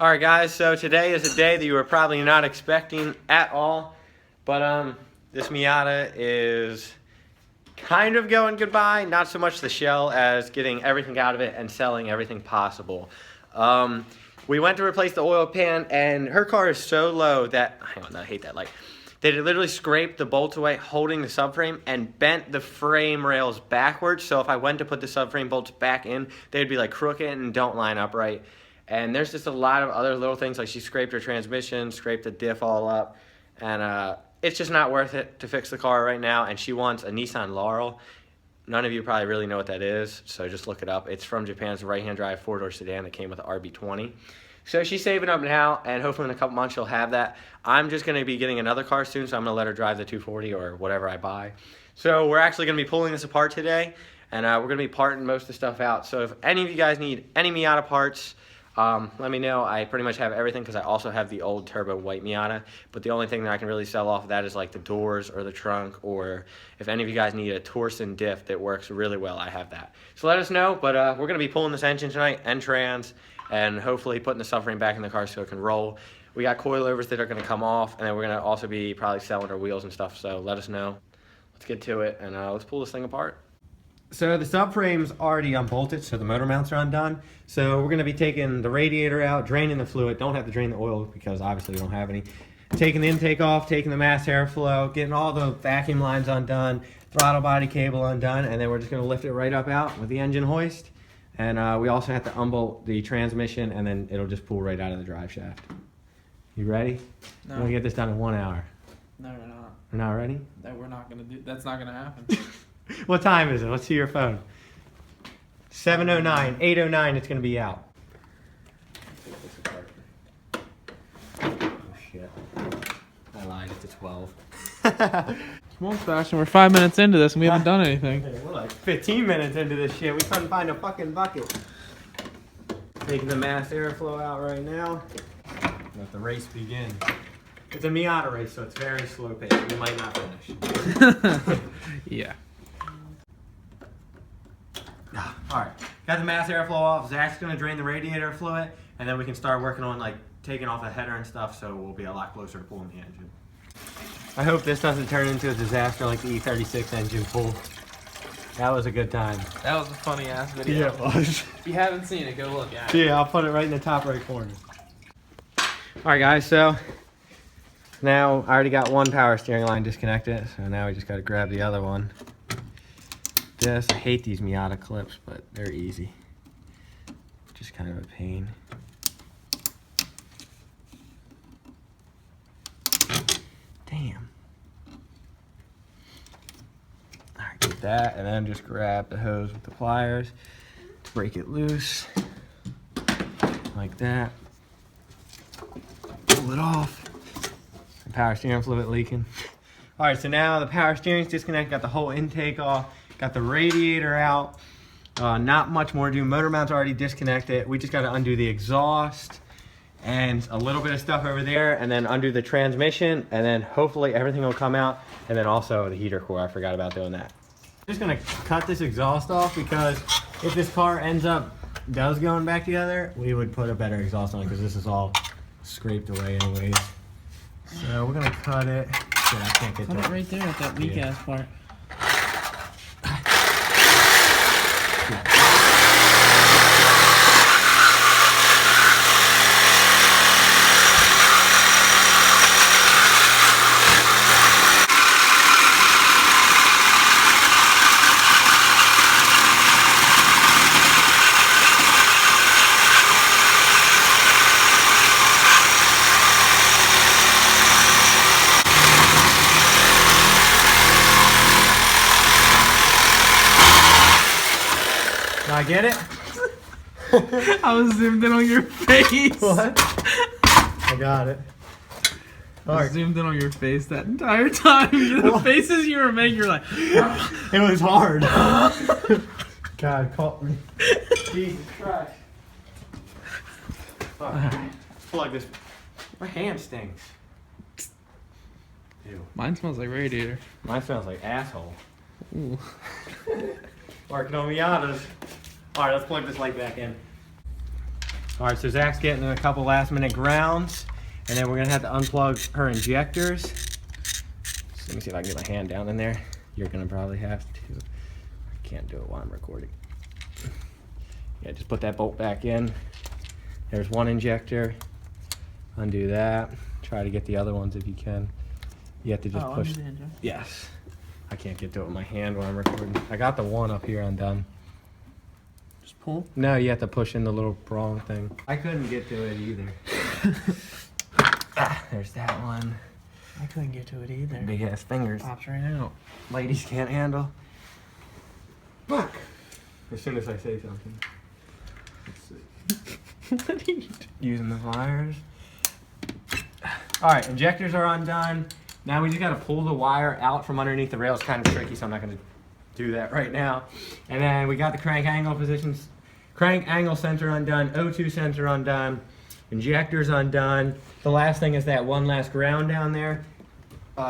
Alright guys, so today is a day that you were probably not expecting at all, but this Miata is kind of going goodbye, not so much the shell as getting everything out of it and selling everything possible. We went to replace the oil pan and her car is so low that, hang on, I hate that light. They literally scraped the bolts away holding the subframe and bent the frame rails backwards, so if I went to put the subframe bolts back in, they'd be like crooked and don't line up right. And there's just a lot of other little things, like she scraped her transmission, scraped the diff all up, and it's just not worth it to fix the car right now, and she wants a Nissan Laurel. None of you probably really know what that is, so just look it up. It's from Japan's right-hand drive four-door sedan that came with the RB20. So she's saving up now, and hopefully in a couple months she'll have that. I'm just going to be getting another car soon, so I'm going to let her drive the 240 or whatever I buy. So we're actually going to be pulling this apart today, and we're going to be parting most of the stuff out. So if any of you guys need any Miata parts, let me know. I pretty much have everything because I also have the old turbo white Miata, but the only thing that I can really sell off of that is like the doors or the trunk, or if any of you guys need a Torsen diff that works really well, I have that. So let us know, but we're going to be pulling this engine tonight and trans, and hopefully putting the subframe back in the car so it can roll. We got coilovers that are going to come off, and then we're going to also be probably selling our wheels and stuff, so let us know. Let's get to it, and let's pull this thing apart. So the subframe's already unbolted, so the motor mounts are undone. So we're going to be taking the radiator out, draining the fluid. Don't have to drain the oil because obviously we don't have any. Taking the intake off, taking the mass airflow, getting all the vacuum lines undone, throttle body cable undone, and then we're just going to lift it right up out with the engine hoist. And we also have to unbolt the transmission, and then it'll just pull right out of the drive shaft. You ready? No. We're going to get this done in 1 hour. No, we're not. We're not ready? No, we're not going to do. That's not going to happen. What time is it? Let's see your phone. 7:09, 8:09, it's going to be out. Oh shit. I lied, it's 12. Come on, Sebastian, we're 5 minutes into this and we haven't done anything. We're like 15 minutes into this shit. We couldn't find a fucking bucket. Taking the mass airflow out right now. Let the race begin. It's a Miata race, so it's very slow paced. We might not finish. Yeah. Alright, got the mass airflow off. Zach's going to drain the radiator fluid, and then we can start working on like taking off the header and stuff, so we'll be a lot closer to pulling the engine. I hope this doesn't turn into a disaster like the E36 engine pull. That was a good time. That was a funny ass video. Yeah, it was. If you haven't seen it, go look at it. Yeah, I'll put it right in the top right corner. Alright guys, so now I already got one power steering line disconnected, so now we just got to grab the other one. I hate these Miata clips, but they're easy. Just kind of a pain. Damn. Alright, get that, and then just grab the hose with the pliers to break it loose. Like that. Pull it off. The power steering fluid leaking. Alright, so now the power steering's disconnected, got the whole intake off. Got the radiator out. Not much more to do. Motor mount's already disconnected. We just got to undo the exhaust and a little bit of stuff over there, and then undo the transmission, and then hopefully everything will come out, and then also the heater core. I forgot about doing that. I'm just going to cut this exhaust off because if this car does going back together, we would put a better exhaust on because this is all scraped away anyways. So we're going to cut it. Shit, I can't get Cut it right there at that weak ass part. I get it? I was zoomed in on your face. What? I got it. I was zoomed in on your face that entire time. The faces you were making, you're like... It was hard. God, caught me. Jesus Christ. Right. Plug this. My hand stinks. Ew. Mine smells like radiator. Mine smells like asshole. Ooh. Working on Miatas. Alright, let's plug this light back in. All right, so Zach's getting a couple last minute grounds, and then we're gonna have to unplug her injectors. So let me see if I can get my hand down in there. You're gonna probably have to. I can't do it while I'm recording. Yeah, just put that bolt back in. There's one injector. Undo that. Try to get the other ones if you can. You have to just push. Yes. I can't get to it with my hand while I'm recording. I got the one up here undone. Just pull? No, you have to push in the little prong thing. I couldn't get to it either. There's that one. I couldn't get to it either. Big ass fingers. Pops right out. Ladies can't handle. Fuck. As soon as I say something. What are you doing? Using the pliers. Alright, injectors are undone. Now we just gotta pull the wire out from underneath the rail. It's kind of tricky, so I'm not gonna do that right now. And then we got the crank angle positions. Crank angle sensor undone, O2 sensor undone, injectors undone. The last thing is that one last ground down there.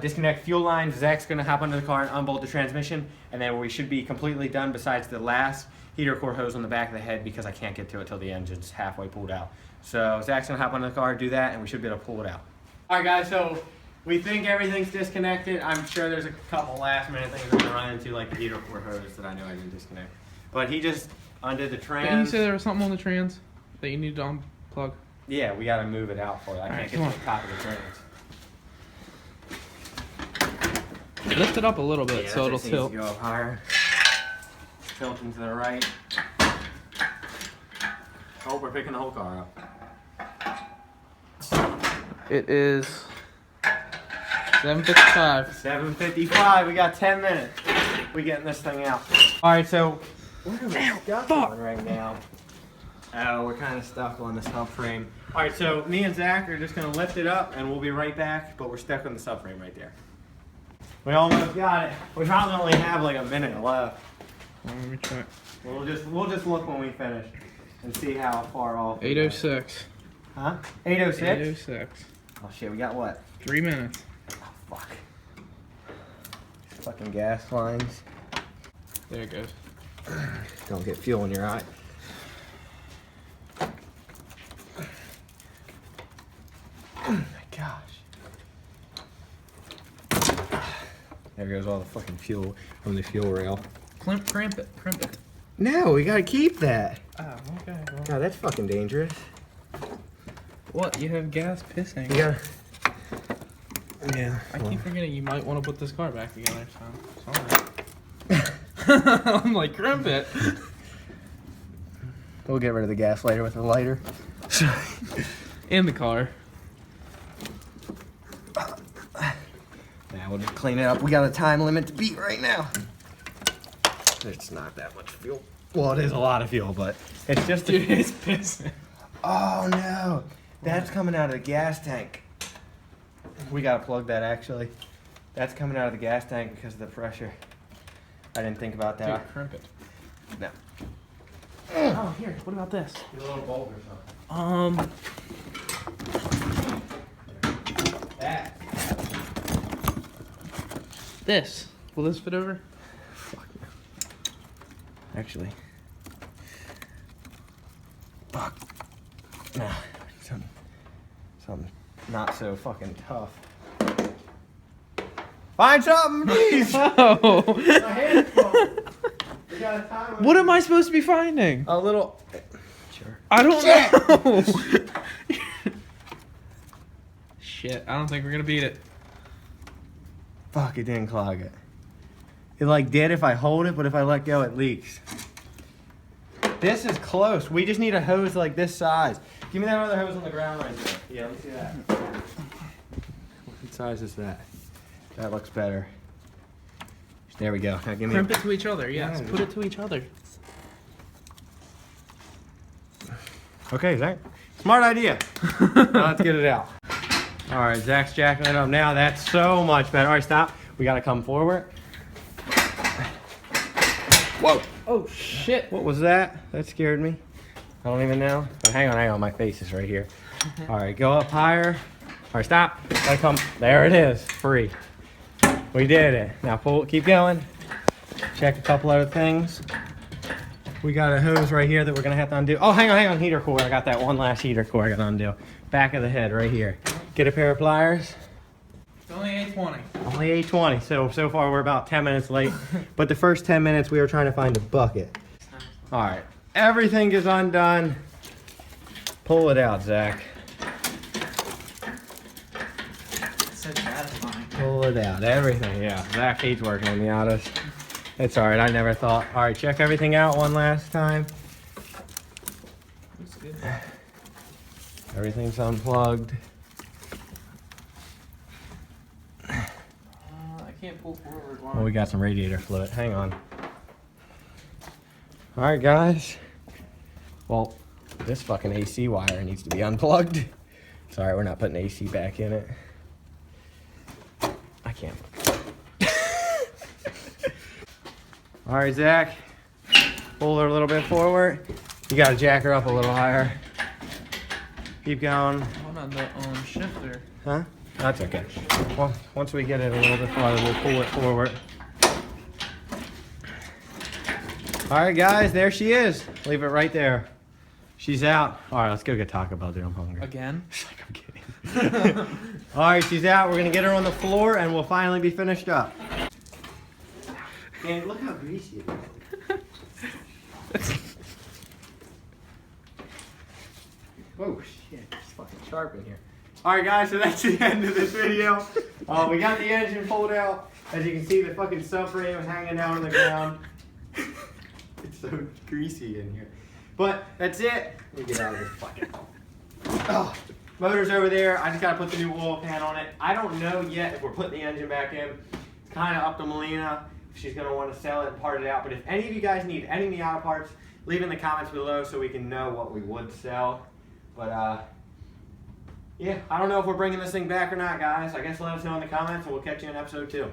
Disconnect fuel lines. Zach's gonna hop under the car and unbolt the transmission, and then we should be completely done besides the last heater core hose on the back of the head because I can't get to it till the engine's halfway pulled out. So Zach's gonna hop under the car, do that, and we should be able to pull it out. All right, guys, so we think everything's disconnected. I'm sure there's a couple last minute things we're gonna run into, like the heater core hose that I know I didn't disconnect. But he just undid the trans. Didn't you say there was something on the trans that you needed to unplug? Yeah, we gotta move it out for it. I can't get to the top of the trans. Lift it up a little bit Yeah, so it'll tilt. Go up higher. Tilting to the right. Oh, we're picking the whole car up. It is 7:55. 7:55. We got 10 minutes. We getting this thing out. All right, so what are we stuck on right now? Oh, we're kind of stuck on the subframe. All right, so me and Zach are just gonna lift it up, and we'll be right back. But we're stuck on the subframe right there. We almost got it. We probably only have like a minute left. Let me check. We'll just look when we finish and see how far off. 8:06. Huh? 8:06. 8:06. Oh shit, we got what? 3 minutes. Oh fuck. Fucking gas lines. There it goes. Don't get fuel in your eye. Oh my gosh. There goes all the fucking fuel from the fuel rail. Crimp it. No, we gotta keep that. Oh, okay. Well. God, that's fucking dangerous. What? You have gas pissing. You gotta... Yeah. I keep forgetting you might want to put this car back together, so sorry. I'm like, crimp it. We'll get rid of the gas later with a lighter. In the car. Now we'll just clean it up. We got a time limit to beat right now. It's not that much fuel. Well, it is a lot of fuel, but it's just Dude, it's pissing. Oh no, that's coming out of the gas tank. We gotta plug that actually. That's coming out of the gas tank because of the pressure. I didn't think about that. Dude, crimp it. No. Oh, here. What about this? Get a little bolt or something. That. This. Will this fit over? Fuck no. Actually. Fuck. No. Something not so fucking tough. Find something, please! Oh. My hand's full. We got a time limit. What am I supposed to be finding? A little. Sure. I don't know. Shit, I don't think we're gonna beat it. Fuck, it didn't clog it. It like did if I hold it, but if I let go, it leaks. This is close. We just need a hose like this size. Give me that other hose on the ground right there. Yeah, let me see that. What size is that? That looks better. There we go. Now give me. Crimp it to each other, yes. Yeah. Put it to each other. Okay, Zach. Smart idea. Now let's get it out. All right, Zach's jacking it up now. That's so much better. All right, stop. We got to come forward. Whoa. Oh, shit. What was that? That scared me. I don't even know. Oh, hang on. My face is right here. All right, go up higher. All right, stop. Gotta come. There it is. Free. We did it. Now pull. Keep going. Check a couple other things. We got a hose right here that we're gonna have to undo. Oh, hang on, heater core. I got that one last heater core I gotta undo. Back of the head right here. Get a pair of pliers. It's only 8:20. Only 8:20, so far we're about 10 minutes late. But the first 10 minutes we were trying to find a bucket. All right, everything is undone. Pull it out, Zach. It's so satisfying. Pull it out, everything, yeah. Zach hates working on Miatas. It's all right, I never thought. All right, check everything out one last time. Looks good. Everything's unplugged. I can't pull forward. Oh, we got some radiator fluid. Hang on. All right, guys. Well, this fucking AC wire needs to be unplugged. Sorry, we're not putting AC back in it. I can't. All right, Zach. Pull her a little bit forward. You gotta jack her up a little higher. Keep going. Hold on the shifter. Huh? That's okay. Well, once we get it a little bit farther, we'll pull it forward. All right, guys, there she is. Leave it right there. She's out. All right, let's go get Taco Bell, dude. I'm hungry. Again? She's like, I'm kidding. All right, she's out. We're gonna get her on the floor, and we'll finally be finished up. Man, look how greasy it is. Oh shit, it's fucking sharp in here. All right, guys, so that's the end of this video. We got the engine pulled out. As you can see, the fucking subframe is hanging down on the ground. It's so greasy in here. But that's it. Let me get out of this fucking. Oh, motor's over there. I just gotta put the new oil pan on it. I don't know yet if we're putting the engine back in. It's kind of up to Melina if she's gonna want to sell it and part it out. But if any of you guys need any Miata parts, leave in the comments below so we can know what we would sell. But yeah, I don't know if we're bringing this thing back or not, guys. I guess let us know in the comments and we'll catch you in episode 2.